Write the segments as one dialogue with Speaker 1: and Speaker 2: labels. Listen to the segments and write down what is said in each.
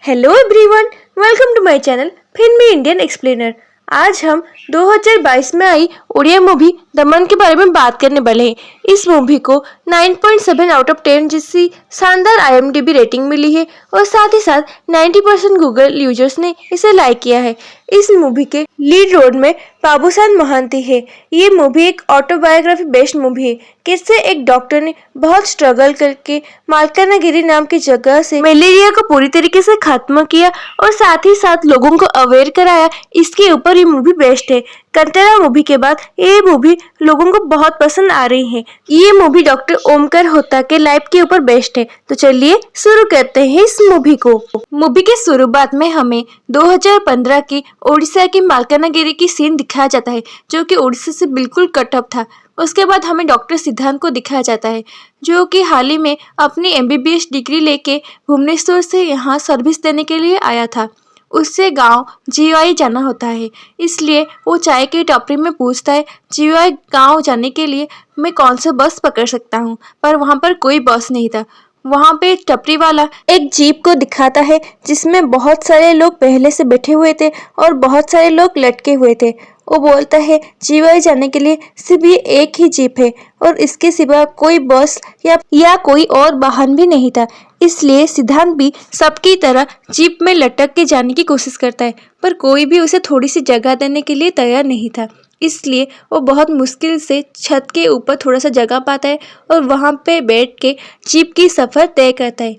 Speaker 1: Hello everyone, welcome to my channel Filmy Indian explainer. आज हम 2022 में आई उड़िया मूवी दमन के बारे में बात करने वाले हैं। इस मूवी को 9.7 आउट ऑफ 10 जैसी शानदार IMDb रेटिंग मिली है और साथ ही साथ 90% गूगल यूजर्स ने इसे लाइक किया है। इस मूवी के लीड रोल में बाबूसान मोहंती है। ये मूवी एक ऑटोबायोग्राफी बेस्ड मूवी है। किससे एक डॉक्टर ने बहुत स्ट्रगल करके मालकानगिरी नाम की जगह से मलेरिया को पूरी तरीके से खत्म किया और साथ ही साथ लोगों को अवेयर कराया। इसके ऊपर ये मूवी बेस्ड है। कंतारा मूवी के बाद ये मूवी लोगों को बहुत पसंद आ रही है। ये मूवी डॉक्टर ओमकार होता के लाइफ के ऊपर बेस्ड है। तो चलिए शुरू करते हैं इस मूवी को। मूवी के शुरुआत में हमें 2015 की उड़ीसा की मालकानगिरी की सीन दिखाया जाता है, जो कि उड़ीसा से बिल्कुल कट ऑफ था। उसके बाद हमें डॉक्टर सिद्धांत को दिखाया जाता है, जो कि हाल ही में अपनी MBBS डिग्री लेके भुवनेश्वर से यहाँ सर्विस देने के लिए आया था। उससे गांव GY जाना होता है, इसलिए वो चाय की टपरी में पूछता है GY गांव जाने के लिए मैं कौन सा बस पकड़ सकता हूँ, पर वहाँ पर कोई बस नहीं था। वहाँ पे टपरी वाला एक जीप को दिखाता है जिसमें बहुत सारे लोग पहले से बैठे हुए थे और बहुत सारे लोग लटके हुए थे। वो बोलता है GY जाने के लिए सिर्फ ये एक ही जीप है और इसके सिवा कोई बस या कोई और वाहन भी नहीं था। इसलिए सिद्धांत भी सबकी तरह जीप में लटक के जाने की कोशिश करता है, पर कोई भी उसे थोड़ी सी जगह देने के लिए तैयार नहीं था। इसलिए वो बहुत मुश्किल से छत के ऊपर थोड़ा सा जगह पाता है और वहाँ पे बैठ के जीप की सफ़र तय करता है।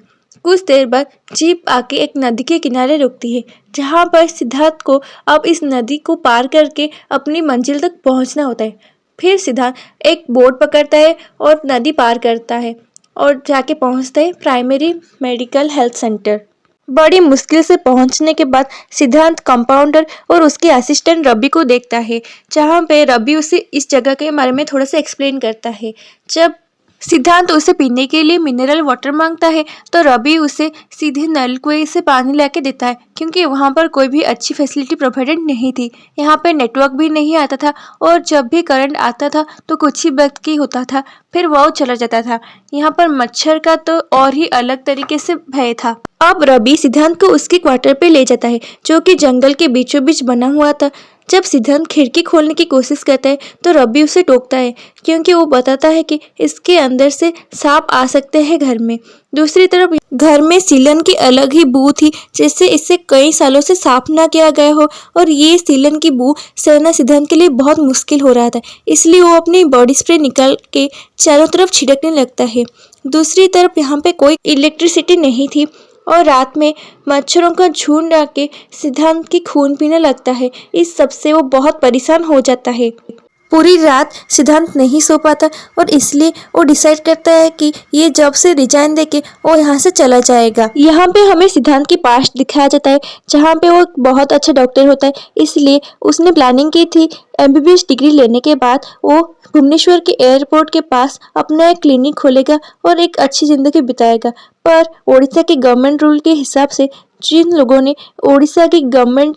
Speaker 1: कुछ देर बाद जीप आके एक नदी के किनारे रुकती है, जहाँ पर सिद्धार्थ को अब इस नदी को पार करके अपनी मंजिल तक पहुँचना होता है। फिर सिद्धार्थ एक बोट पकड़ता है और नदी पार करता है और जाके पहुँचता है प्राइमरी मेडिकल हेल्थ सेंटर। बड़ी मुश्किल से पहुंचने के बाद सिद्धांत कंपाउंडर और उसके असिस्टेंट रवि को देखता है, जहां पे रवि उसे इस जगह के बारे में थोड़ा सा एक्सप्लेन करता है। जब सिद्धांत उसे पीने के लिए मिनरल वाटर मांगता है तो रवि उसे सीधे नलकुएं से पानी लाके देता है, क्योंकि वहाँ पर कोई भी अच्छी फैसिलिटी प्रोवाइडेड नहीं थी। यहाँ पे नेटवर्क भी नहीं आता था और जब भी करंट आता था तो कुछ ही वक्त की होता था, फिर वो चला जाता था। यहाँ पर मच्छर का तो और ही अलग तरीके से भय था। अब रवि सिद्धांत को उसके क्वार्टर पे ले जाता है, जो कि जंगल के बीचों बीच बना हुआ था। जब सिद्धांत खिड़की खोलने की कोशिश करता है तो रवि उसे टोकता है, क्योंकि वो बताता है कि इसके अंदर से सांप आ सकते हैं घर में। दूसरी तरफ घर में सीलन की अलग ही बू थी, जिससे इससे कई सालों से साफ ना किया गया हो और ये सीलन की बू सहना सिद्धांत के लिए बहुत मुश्किल हो रहा था। इसलिए वो अपनी बॉडी स्प्रे निकाल के चारों तरफ छिड़कने लगता है। दूसरी तरफ यहाँ पे कोई इलेक्ट्रिसिटी नहीं थी और रात में मच्छरों का झुंड आके सिद्धांत की खून पीने लगता है। इस सब से वो बहुत परेशान हो जाता है। पूरी रात सिद्धांत नहीं सो पाता और इसलिए वो डिसाइड करता है कि ये जॉब से रिजाइन देके वो यहाँ से चला जाएगा। यहाँ पे हमें सिद्धांत की पास्ट दिखाया जाता है, जहाँ पे वो बहुत अच्छा डॉक्टर होता है। इसलिए उसने प्लानिंग की थी MBBS डिग्री लेने के बाद वो भुवनेश्वर के एयरपोर्ट के पास अपना एक क्लिनिक खोलेगा और एक अच्छी ज़िंदगी बिताएगा। पर उड़ीसा के गवर्नमेंट रूल के हिसाब से जिन लोगों ने उड़ीसा की गवर्नमेंट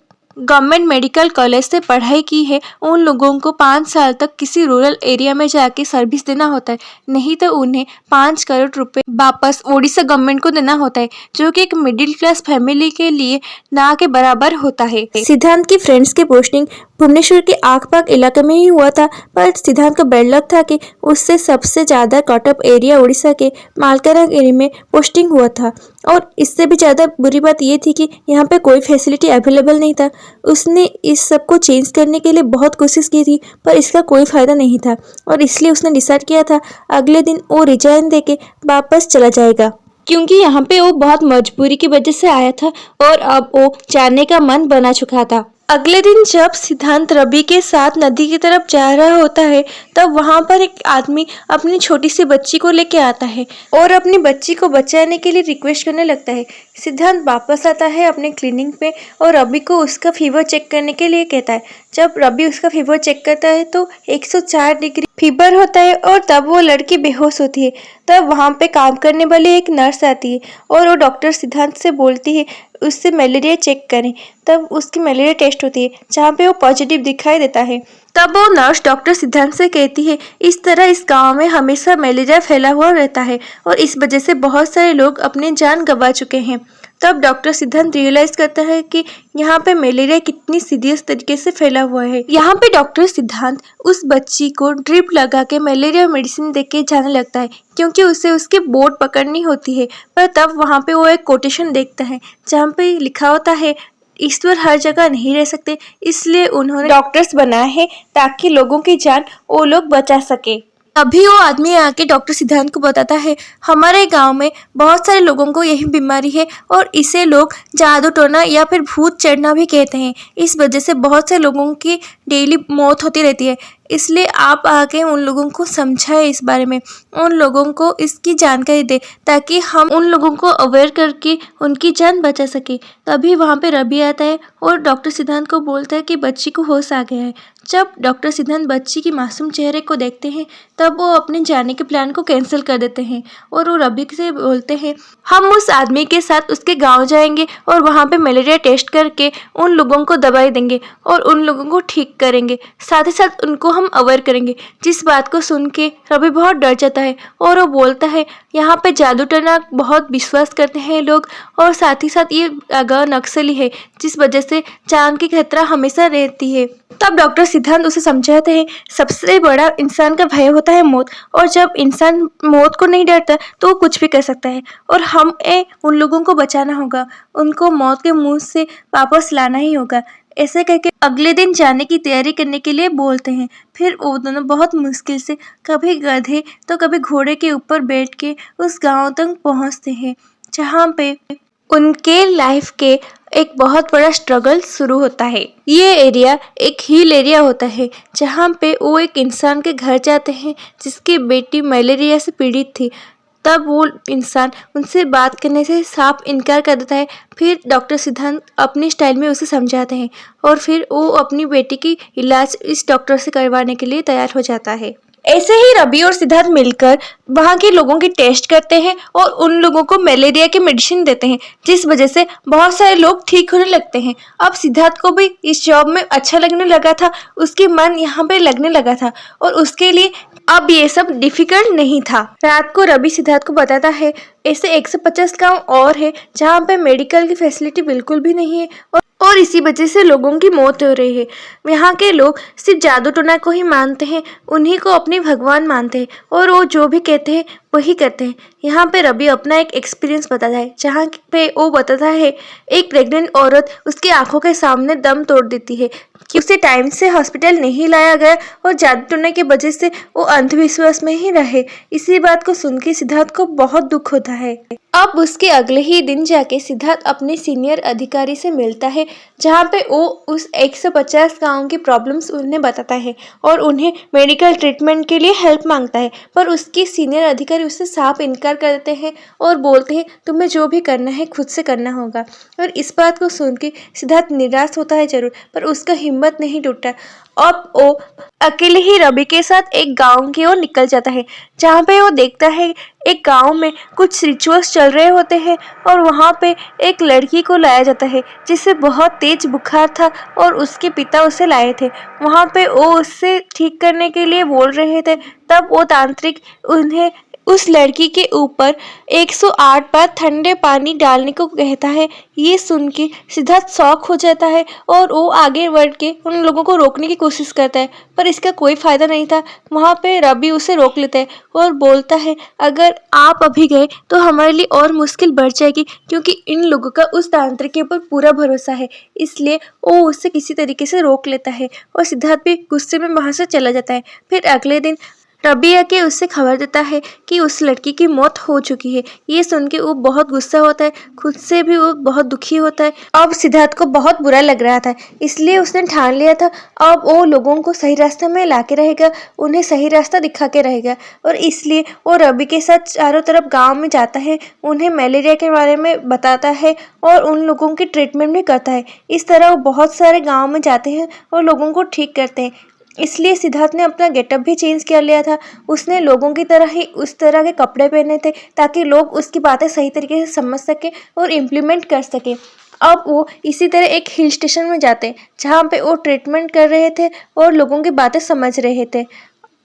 Speaker 1: मेडिकल कॉलेज से पढ़ाई की है, उन लोगों को 5 साल तक किसी रूरल एरिया में जाके सर्विस देना होता है, नहीं तो उन्हें 5 करोड़ रुपए वापस उड़ीसा गवर्नमेंट को देना होता है, जो कि एक मिडिल क्लास फैमिली के लिए ना के बराबर होता है। सिद्धांत की फ्रेंड्स की पोस्टिंग भुवनेश्वर के आसपास इलाके में ही हुआ था, पर सिद्धांत का बैड लक था कि उससे सबसे ज़्यादा कटअप एरिया उड़ीसा के मालकानगिरी में पोस्टिंग हुआ था। और इससे भी ज़्यादा बुरी बात ये थी कि यहाँ पे कोई फैसिलिटी अवेलेबल नहीं था। उसने इस सब को चेंज करने के लिए बहुत कोशिश की थी, पर इसका कोई फ़ायदा नहीं था और इसलिए उसने डिसाइड किया था अगले दिन वो रिजाइन देके वापस चला जाएगा, क्योंकि यहाँ पे वो बहुत मजबूरी की वजह से आया था और अब वो जाने का मन बना चुका था। अगले दिन जब सिद्धांत रवि के साथ नदी की तरफ जा रहा होता है, तब वहाँ पर एक आदमी अपनी छोटी सी बच्ची को लेके आता है और अपनी बच्ची को बचाने के लिए रिक्वेस्ट करने लगता है। सिद्धांत वापस आता है अपने क्लिनिक पे और रवि को उसका फीवर चेक करने के लिए कहता है। जब रवि उसका फीवर चेक करता है तो 104 डिग्री फीवर होता है और तब वो लड़की बेहोश होती है। तब वहाँ पे काम करने वाली एक नर्स आती है और वो डॉक्टर सिद्धांत से बोलती है उससे मलेरिया चेक करें। तब उसकी मलेरिया टेस्ट होती है, जहाँ पे वो पॉजिटिव दिखाई देता है। तब वो नर्स डॉक्टर सिद्धांत से कहती है इस तरह इस गांव में हमेशा मलेरिया फैला हुआ रहता है और इस वजह से बहुत सारे लोग अपनी जान गंवा चुके हैं। तब डॉक्टर सिद्धांत रियलाइज करता है कि यहाँ पे मलेरिया कितनी सीरियस तरीके से फैला हुआ है। यहाँ पे डॉक्टर सिद्धांत उस बच्ची को ड्रिप लगा के मलेरिया मेडिसिन दे के जाने लगता है, क्योंकि उसे उसके बोर्ड पकड़नी होती है। पर तब वहाँ पे वो एक कोटेशन देखता है जहाँ पे लिखा होता है, ईश्वर हर जगह नहीं रह सकते, इसलिए उन्होंने डॉक्टर्स बनाए हैं ताकि लोगों की जान वो लोग बचा सके। अभी वो आदमी आके डॉक्टर सिद्धांत को बताता है, हमारे गांव में बहुत सारे लोगों को यही बीमारी है और इसे लोग जादू टोना या फिर भूत चढ़ना भी कहते हैं। इस वजह से बहुत से लोगों की डेली मौत होती रहती है, इसलिए आप आके उन लोगों को समझाएं इस बारे में, उन लोगों को इसकी जानकारी दे ताकि हम उन लोगों को अवेयर करके उनकी जान बचा सके। तभी वहाँ पे रवि आता है और डॉक्टर सिद्धांत को बोलता है कि बच्ची को होश आ गया है। जब डॉक्टर सिद्धांत बच्ची की मासूम चेहरे को देखते हैं तब वो अपने जाने के प्लान को कैंसिल कर देते हैं और वो रवि से बोलते हैं, हम उस आदमी के साथ उसके गांव जाएंगे और वहाँ पे मलेरिया टेस्ट करके उन लोगों को दवाई देंगे और उन लोगों को ठीक करेंगे, साथ ही साथ उनको हम अवेयर करेंगे। जिस बात को सुन के रवि बहुत डर जाता है और वो बोलता है, यहाँ पे जादू टोना बहुत विश्वास करते हैं लोग और साथ ही साथ ये गाँव नक्सली है, जिस वजह से जान की खतरा हमेशा रहती है। तब डॉक्टर सिद्धांत उसे समझाते हैं, सबसे बड़ा इंसान का भय होता है मौत, और जब इंसान मौत को नहीं डरता तो वो कुछ भी कर सकता है और हमें उन लोगों को बचाना होगा, उनको मौत के मुंह से वापस लाना ही होगा। ऐसे करके अगले दिन जाने की तैयारी करने के लिए बोलते हैं। फिर वो दोनों बहुत मुश्किल से कभी गधे तो कभी घोड़े के ऊपर बैठ के उस गांव तक पहुंचते हैं, जहां पे उनके लाइफ के एक बहुत बड़ा स्ट्रगल शुरू होता है। ये एरिया एक हिल एरिया होता है जहाँ पे वो एक इंसान के घर जाते हैं जिसकी बेटी मलेरिया से पीड़ित थी। तब वो इंसान उनसे बात करने से साफ इनकार कर देता है। फिर डॉक्टर सिद्धांत अपनी स्टाइल में उसे समझाते हैं और फिर वो अपनी बेटी की इलाज इस डॉक्टर से करवाने के लिए तैयार हो जाता है। ऐसे ही रवि और सिद्धार्थ मिलकर वहाँ के लोगों की टेस्ट करते हैं और उन लोगों को मलेरिया की मेडिसिन देते हैं, जिस वजह से बहुत सारे लोग ठीक होने लगते हैं। अब सिद्धार्थ को भी इस जॉब में अच्छा लगने लगा था, उसकी मन यहाँ पे लगने लगा था और उसके लिए अब ये सब डिफिकल्ट नहीं था। रात को रवि सिद्धार्थ को बताता है, ऐसे 150 गांव और है जहाँ पे मेडिकल की फैसिलिटी बिल्कुल भी नहीं है और इसी वजह से लोगों की मौत हो रही है। यहाँ के लोग सिर्फ जादू टोना को ही मानते हैं, उन्हीं को अपने भगवान मानते हैं और वो जो भी कहते हैं वही करते हैं। यहाँ पे रवि अपना एक एक्सपीरियंस बताता है जहाँ पे वो बताता है, एक प्रेग्नेंट औरत उसकी आंखों के सामने दम तोड़ देती है कि उसे टाइम से हॉस्पिटल नहीं लाया गया और जादू टोने की वजह से वो अंधविश्वास में ही रहे। इसी बात को सुन के सिद्धार्थ को बहुत दुख होता है। अब उसके अगले ही दिन जाके सिद्धार्थ अपने सीनियर अधिकारी से मिलता है, जहाँ पे वो उस 150 गाँव की प्रॉब्लम्स उन्हें बताता है और उन्हें मेडिकल ट्रीटमेंट के लिए हेल्प मांगता है। पर उसके सीनियर अधिकारी उससे साफ इनकार कर देते हैं और बोलते हैं, तुम्हें जो भी करना है खुद से करना होगा। और इस बात को सुन के सिद्धार्थ निराश होता है जरूर, पर उसका हिम्मत नहीं टूटा। अब वो अकेले ही रवि के साथ एक गांव की ओर निकल जाता है, जहाँ पे वो देखता है एक गांव में कुछ रिचुअल्स चल रहे होते हैं और वहाँ पे एक लड़की को लाया जाता है जिसे बहुत तेज बुखार था और उसके पिता उसे लाए थे। वहाँ पे वो उससे ठीक करने के लिए बोल रहे थे। तब वो तांत्रिक उन्हें उस लड़की के ऊपर 108 बार ठंडे पानी डालने को कहता है। ये सुन के सिद्धार्थ शॉक हो जाता है और वो आगे बढ़ के उन लोगों को रोकने की कोशिश करता है, पर इसका कोई फायदा नहीं था। वहाँ पे रवि उसे रोक लेता है और बोलता है, अगर आप अभी गए तो हमारे लिए और मुश्किल बढ़ जाएगी, क्योंकि इन लोगों का उस तांत्रिक के ऊपर पूरा भरोसा है। इसलिए वो उससे किसी तरीके से रोक लेता है और सिद्धार्थ भी गुस्से में वहाँ से चला जाता है। फिर अगले दिन रवि आके उससे खबर देता है कि उस लड़की की मौत हो चुकी है। ये सुन के वो बहुत गुस्सा होता है, खुद से भी वो बहुत दुखी होता है। अब सिद्धार्थ को बहुत बुरा लग रहा था, इसलिए उसने ठान लिया था अब वो लोगों को सही रास्ते में लाके रहेगा, उन्हें सही रास्ता दिखा के रहेगा। और इसलिए वो रवि के साथ चारों तरफ गाँव में जाता है, उन्हें मलेरिया के बारे में बताता है और उन लोगों की ट्रीटमेंट भी करता है। इस तरह वो बहुत सारे गाँव में जाते हैं और लोगों को ठीक करते हैं। इसलिए सिद्धार्थ ने अपना गेटअप भी चेंज कर लिया था। उसने लोगों की तरह ही उस तरह के कपड़े पहने थे ताकि लोग उसकी बातें सही तरीके से समझ सकें और इम्प्लीमेंट कर सकें। अब वो इसी तरह एक हिल स्टेशन में जाते जहाँ पे वो ट्रीटमेंट कर रहे थे और लोगों की बातें समझ रहे थे।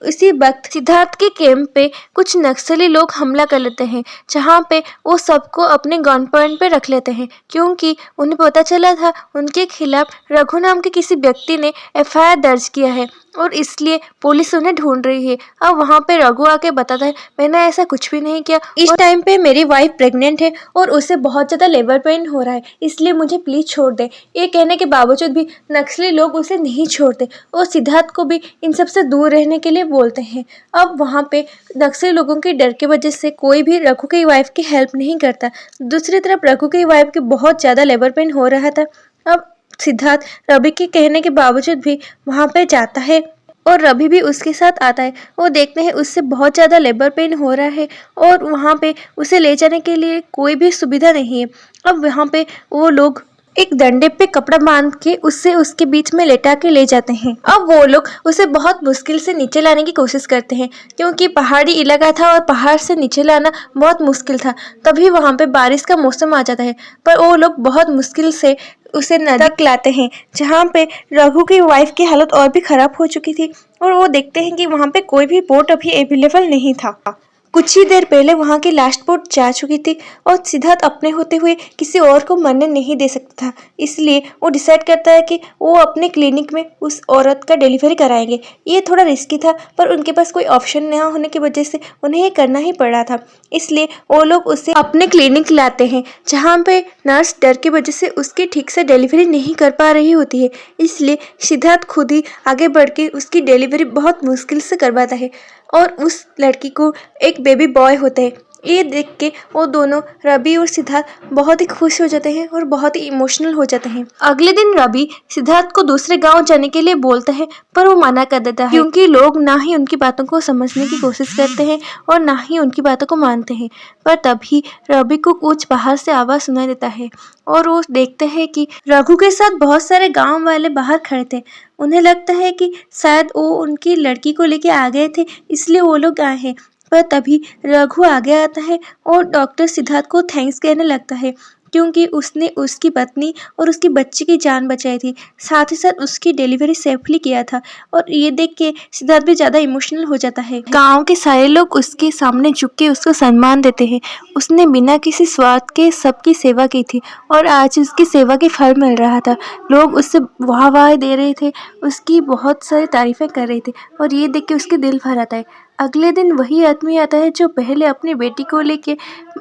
Speaker 1: उसी वक्त सिद्धार्थ के कैंप पे कुछ नक्सली लोग हमला कर लेते हैं, जहाँ पे वो सबको अपने गन पॉइंट पे रख लेते हैं, क्योंकि उन्हें पता चला था उनके खिलाफ रघु नाम के किसी व्यक्ति ने एफआईआर दर्ज किया है और इसलिए पुलिस उन्हें ढूंढ रही है। अब वहाँ पे रघु आके बताता है, मैंने ऐसा कुछ भी नहीं किया, इस टाइम पे मेरी वाइफ प्रेग्नेंट है और उसे बहुत ज़्यादा लेबर पेन हो रहा है, इसलिए मुझे प्लीज़ छोड़ दे। ये कहने के बावजूद भी नक्सली लोग उसे नहीं छोड़ते और सिद्धार्थ को भी इन सब से दूर रहने के लिए बोलते हैं। अब वहाँ पे नक्सली लोगों के डर की वजह से कोई भी रघु की वाइफ की हेल्प नहीं करता। दूसरी तरफ रघु की वाइफ की बहुत ज़्यादा लेबर पेन हो रहा था। अब सिद्धार्थ रवि के कहने के बावजूद भी वहाँ पे जाता है और रवि भी उसके साथ आता है। वो देखते हैं उससे बहुत ज़्यादा लेबर पेन हो रहा है और वहाँ पे उसे ले जाने के लिए कोई भी सुविधा नहीं है। अब वहाँ पे वो लोग एक डंडे पे कपड़ा बांध के उससे उसके बीच में लेटा के ले जाते हैं। अब वो लोग उसे बहुत मुश्किल से नीचे लाने की कोशिश करते हैं, क्योंकि पहाड़ी इलाका था और पहाड़ से नीचे लाना बहुत मुश्किल था। तभी वहाँ पे बारिश का मौसम आ जाता है, पर वो लोग बहुत मुश्किल से उसे नदी तक लाते हैं, जहाँ पे रघु की वाइफ की हालत और भी खराब हो चुकी थी और वो देखते हैं कि वहाँ पे कोई भी बोट अभी अवेलेबल नहीं था। कुछ ही देर पहले वहाँ की लास्ट बोट जा चुकी थी और सिद्धार्थ अपने होते हुए किसी और को मरने नहीं दे सकता था, इसलिए वो डिसाइड करता है कि वो अपने क्लिनिक में उस औरत का डिलीवरी कराएंगे। ये थोड़ा रिस्की था, पर उनके पास कोई ऑप्शन न होने की वजह से उन्हें ये करना ही पड़ रहा था, इसलिए वो लोग उसे अपने क्लिनिक लाते हैं, जहाँ पे नर्स डर की वजह से उसकी ठीक से डिलीवरी नहीं कर पा रही होती है। इसलिए सिद्धार्थ खुद ही आगे बढ़ के उसकी डिलीवरी बहुत मुश्किल से करवाता है और उस लड़की को एक बेबी बॉय होता है। ये देख के वो दोनों रवि और सिद्धार्थ बहुत ही खुश हो जाते हैं और बहुत ही इमोशनल हो जाते हैं। अगले दिन रवि सिद्धार्थ को दूसरे गांव जाने के लिए बोलता है, पर वो मना कर देता है, क्योंकि लोग ना ही उनकी बातों को समझने की कोशिश करते हैं और ना ही उनकी बातों को मानते हैं। पर तभी रवि को कुछ बाहर से आवाज़ सुनाई देता है और वो देखते हैं कि रघु के साथ बहुत सारे गाँव वाले बाहर खड़े थे। उन्हें लगता है कि शायद वो उनकी लड़की को लेके आ गए थे, इसलिए वो लोग आए हैं। पर तभी रघु आगे आता है और डॉक्टर सिद्धार्थ को थैंक्स कहने लगता है, क्योंकि उसने उसकी पत्नी और उसकी बच्ची की जान बचाई थी, साथ ही साथ उसकी डिलीवरी सेफली किया था। और ये देख के सिद्धार्थ भी ज़्यादा इमोशनल हो जाता है। गांव के सारे लोग उसके सामने झुक के उसको सम्मान देते हैं। उसने बिना किसी स्वार्थ के सबकी सेवा की थी और आज उसकी सेवा के फल मिल रहा था। लोग उससे वाह दे रहे थे, उसकी बहुत सारी तारीफें कर रहे थे और ये देख के उसके दिल भर आता है। अगले दिन वही आदमी आता है जो पहले अपनी बेटी को लेके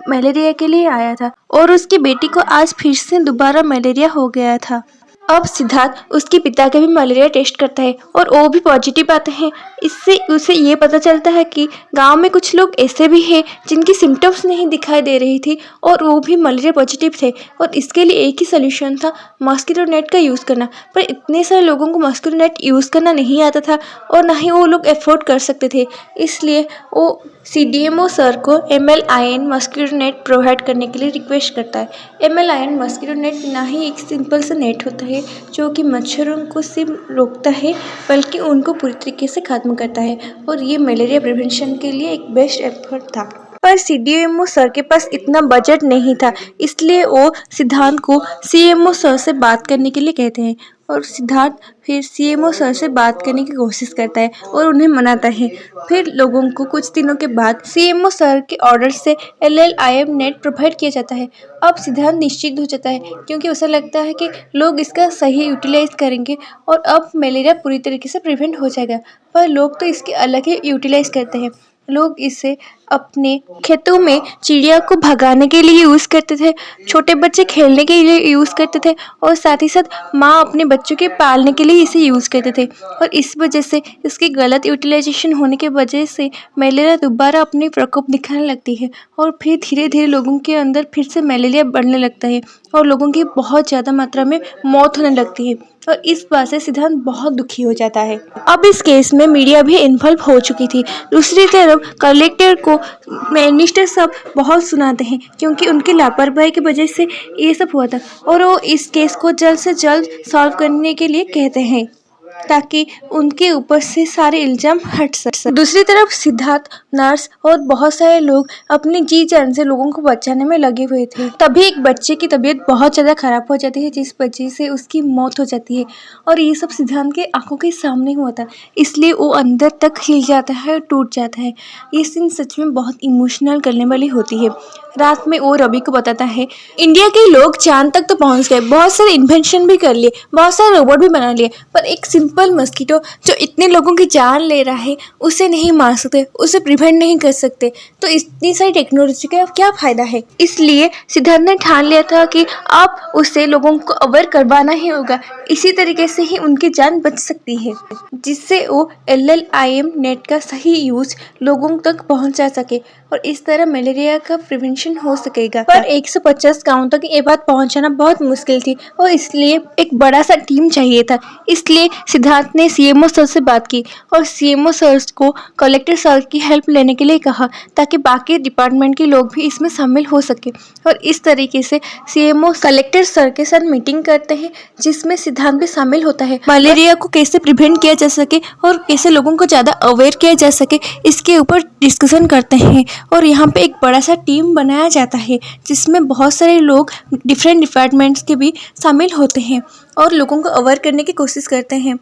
Speaker 1: मलेरिया के लिए आया था और उसकी बेटी को आज फिर से दोबारा मलेरिया हो गया था। अब सिद्धार्थ उसके पिता के भी मलेरिया टेस्ट करता है और वो भी पॉजिटिव आते हैं। इससे उसे ये पता चलता है कि गांव में कुछ लोग ऐसे भी हैं जिनकी सिम्टम्स नहीं दिखाई दे रही थी और वो भी मलेरिया पॉजिटिव थे और इसके लिए एक ही सोल्यूशन था, मॉस्किटो नेट का यूज़ करना। पर इतने सारे लोगों को मॉस्किटो नेट यूज़ करना नहीं आता था और ना ही वो लोग एफोर्ड कर सकते थे, इसलिए वो CDMO सर को MLIN मॉस्किटो नेट प्रोवाइड करने के लिए रिक्वेस्ट करता है। MLIN मॉस्किटो नेट ना ही एक सिंपल सा नेट होता है जो कि मच्छरों को सिर्फ रोकता है, बल्कि उनको पूरी तरीके से ख़त्म करता है और ये मलेरिया प्रिवेंशन के लिए एक बेस्ट एफर्ट था। पर CDMO सर के पास इतना बजट नहीं था, इसलिए वो सिद्धार्थ को CMO सर से बात करने के लिए कहते हैं और सिद्धार्थ फिर CMO सर से बात करने की कोशिश करता है और उन्हें मनाता है। फिर लोगों को कुछ दिनों के बाद CMO सर के ऑर्डर से LLIM नेट प्रोवाइड किया जाता है। अब सिद्धार्थ निश्चित हो जाता है, क्योंकि उसे लगता है कि लोग इसका सही यूटिलाइज करेंगे और अब मलेरिया पूरी तरीके से प्रिवेंट हो जाएगा। पर लोग तो इसके अलग ही यूटिलाइज करते हैं। लोग इसे अपने खेतों में चिड़िया को भगाने के लिए यूज़ करते थे, छोटे बच्चे खेलने के लिए यूज़ करते थे और साथ ही साथ माँ अपने बच्चों के पालने के लिए इसे यूज़ करते थे। और इस वजह से इसकी गलत यूटिलाइजेशन होने की वजह से मलेरिया दोबारा अपनी प्रकोप दिखाने लगती है और फिर धीरे धीरे लोगों के अंदर फिर से मलेरिया बढ़ने लगता है और लोगों की बहुत ज़्यादा मात्रा में मौत होने लगती है और इस बात से सिद्धार्थ बहुत दुखी हो जाता है। अब इस केस में मीडिया भी इन्वॉल्व हो चुकी थी। दूसरी तरफ कलेक्टर को मिनिस्टर सब बहुत सुनाते हैं, क्योंकि उनकी लापरवाही की वजह से ये सब हुआ था और वो इस केस को जल्द से जल्द सॉल्व करने के लिए कहते हैं। ताकि उनके ऊपर से सारे इल्जाम हट सके। दूसरी तरफ सिद्धार्थ, नर्स और बहुत सारे लोग अपनी जी जान से लोगों को बचाने में लगे हुए थे। तभी एक बच्चे की तबीयत बहुत ज़्यादा खराब हो जाती है, जिस वजह से उसकी मौत हो जाती है और ये सब सिद्धांत के आंखों के सामने हुआ था, इसलिए वो अंदर तक हिल जाता है और टूट जाता है। ये सीन सच में बहुत इमोशनल करने वाली होती है। रात में वो रवि को बताता है, इंडिया के लोग चांद तक तो पहुंच गए, बहुत सारे इन्वेंशन भी कर लिए, बहुत सारे रोबोट भी बना लिए, पर एक सिंपल मस्कीटो जो इतने लोगों की जान ले रहा है उसे नहीं मार सकते, उसे प्रिवेंट नहीं कर सकते, तो इतनी सारी टेक्नोलॉजी का क्या फ़ायदा है। इसलिए सिद्धार्थ ने ठान लिया था कि अब उसे लोगों को अवेयर करवाना ही होगा, इसी तरीके से ही उनकी जान बच सकती है, जिससे वो LLIM नेट का सही यूज लोगों तक पहुंचा सके और इस तरह मलेरिया का प्रिवेंशन हो सकेगा। पर 150 गांवों तक ये बात पहुंचाना बहुत मुश्किल थी और इसलिए एक बड़ा सा टीम चाहिए था। इसलिए सिद्धार्थ ने CMO सर से बात की और CMO सर को कलेक्टर सर की हेल्प लेने के लिए कहा, ताकि बाकी डिपार्टमेंट के लोग भी इसमें शामिल हो सके। और इस तरीके से CMO कलेक्टर सर के साथ मीटिंग करते हैं, जिसमें सिद्धांत भी शामिल होता है। मलेरिया को कैसे प्रिवेंट किया जा सके और कैसे लोगों को ज़्यादा अवेयर किया जा सके, इसके ऊपर डिस्कशन करते हैं। और यहाँ पे एक बड़ा सा टीम बनाया जाता है, जिसमें बहुत सारे लोग डिफरेंट डिपार्टमेंट्स के भी शामिल होते हैं और लोगों को अवेयर करने की कोशिश करते हैं।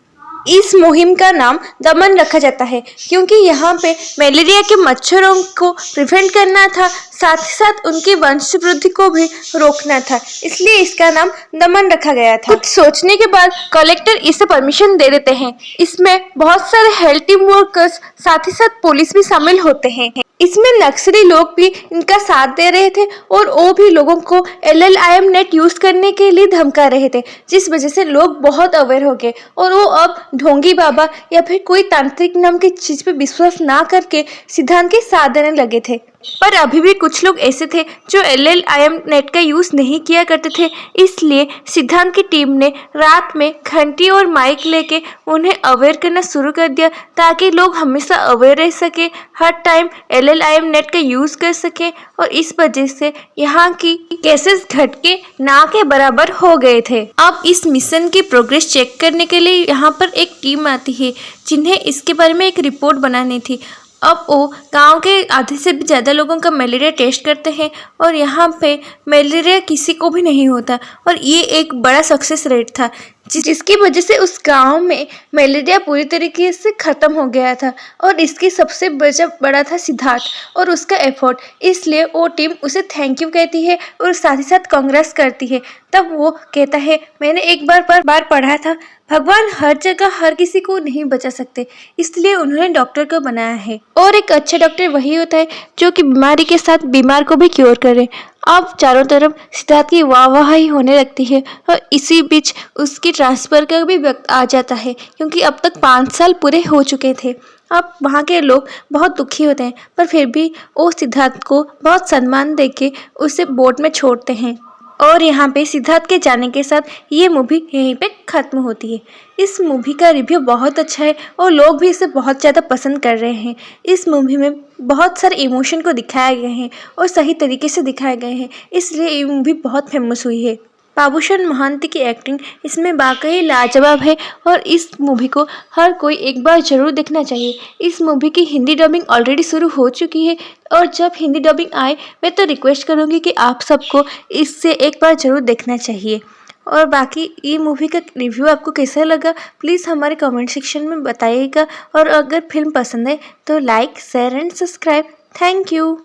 Speaker 1: इस मुहिम का नाम दमन रखा जाता है, क्योंकि यहाँ पे मलेरिया के मच्छरों को प्रिवेंट करना था, साथ ही साथ उनकी वंश वृद्धि को भी रोकना था, इसलिए इसका नाम दमन रखा गया था। कुछ सोचने के बाद कलेक्टर इसे परमिशन दे देते हैं। इसमें बहुत सारे हेल्थ टीम वर्कर्स, साथ ही साथ पुलिस भी शामिल होते हैं। इसमें नक्सली लोग भी इनका साथ दे रहे थे और वो भी लोगों को LLIM नेट यूज करने के लिए धमका रहे थे, जिस वजह से लोग बहुत अवेयर हो गए और वो अब ढोंगी बाबा या फिर कोई तांत्रिक नाम की चीज पे विश्वास ना करके सिद्धांत के साथ देने लगे थे। पर अभी भी कुछ लोग ऐसे थे जो LLIM नेट का यूज नहीं किया करते थे, इसलिए सिद्धांत की टीम ने रात में घंटी और माइक लेके उन्हें अवेयर करना शुरू कर दिया, ताकि लोग हमेशा अवेयर रह सके, हर टाइम LLIM नेट का यूज कर सके। और इस वजह से यहाँ की केसेस घट के ना के बराबर हो गए थे। अब इस मिशन की प्रोग्रेस चेक करने के लिए यहाँ पर एक टीम आती है, जिन्हें इसके बारे में एक रिपोर्ट बनानी थी। अब वो गांव के आधे से भी ज़्यादा लोगों का मलेरिया टेस्ट करते हैं और यहाँ पे मलेरिया किसी को भी नहीं होता और ये एक बड़ा सक्सेस रेट था, जिसकी वजह से उस गांव में मलेरिया पूरी तरीके से ख़त्म हो गया था। और इसकी सबसे बड़ा था सिद्धार्थ और उसका एफर्ट, इसलिए वो टीम उसे थैंक यू कहती है और साथ ही साथ कांग्रेस करती है। तब वो कहता है, मैंने एक बार पढ़ा था, भगवान हर जगह हर किसी को नहीं बचा सकते, इसलिए उन्होंने डॉक्टर को बनाया है और एक अच्छा डॉक्टर वही होता है जो कि बीमारी के साथ बीमार को भी क्योर करे। अब चारों तरफ सिद्धार्थ की वाहवाही होने लगती है और इसी बीच उसकी ट्रांसफ़र का भी वक्त आ जाता है, क्योंकि अब तक 5 साल पूरे हो चुके थे। अब वहाँ के लोग बहुत दुखी होते हैं, पर फिर भी वो सिद्धार्थ को बहुत सम्मान देके उसे बोट में छोड़ते हैं। और यहाँ पे सिद्धार्थ के जाने के साथ ये मूवी यहीं पे ख़त्म होती है। इस मूवी का रिव्यू बहुत अच्छा है और लोग भी इसे बहुत ज़्यादा पसंद कर रहे हैं। इस मूवी में बहुत सारे इमोशन को दिखाए गए हैं और सही तरीके से दिखाए गए हैं, इसलिए ये मूवी बहुत फेमस हुई है। बाबूशान महांती की एक्टिंग इसमें वाकई लाजवाब है और इस मूवी को हर कोई एक बार ज़रूर देखना चाहिए। इस मूवी की हिंदी डबिंग ऑलरेडी शुरू हो चुकी है और जब हिंदी डबिंग आए मैं तो रिक्वेस्ट करूँगी कि आप सबको इससे एक बार ज़रूर देखना चाहिए। और बाकी ये मूवी का रिव्यू आपको कैसा लगा प्लीज़ हमारे कमेंट सेक्शन में बताइएगा और अगर फिल्म पसंद है तो like, share and subscribe. Thank you.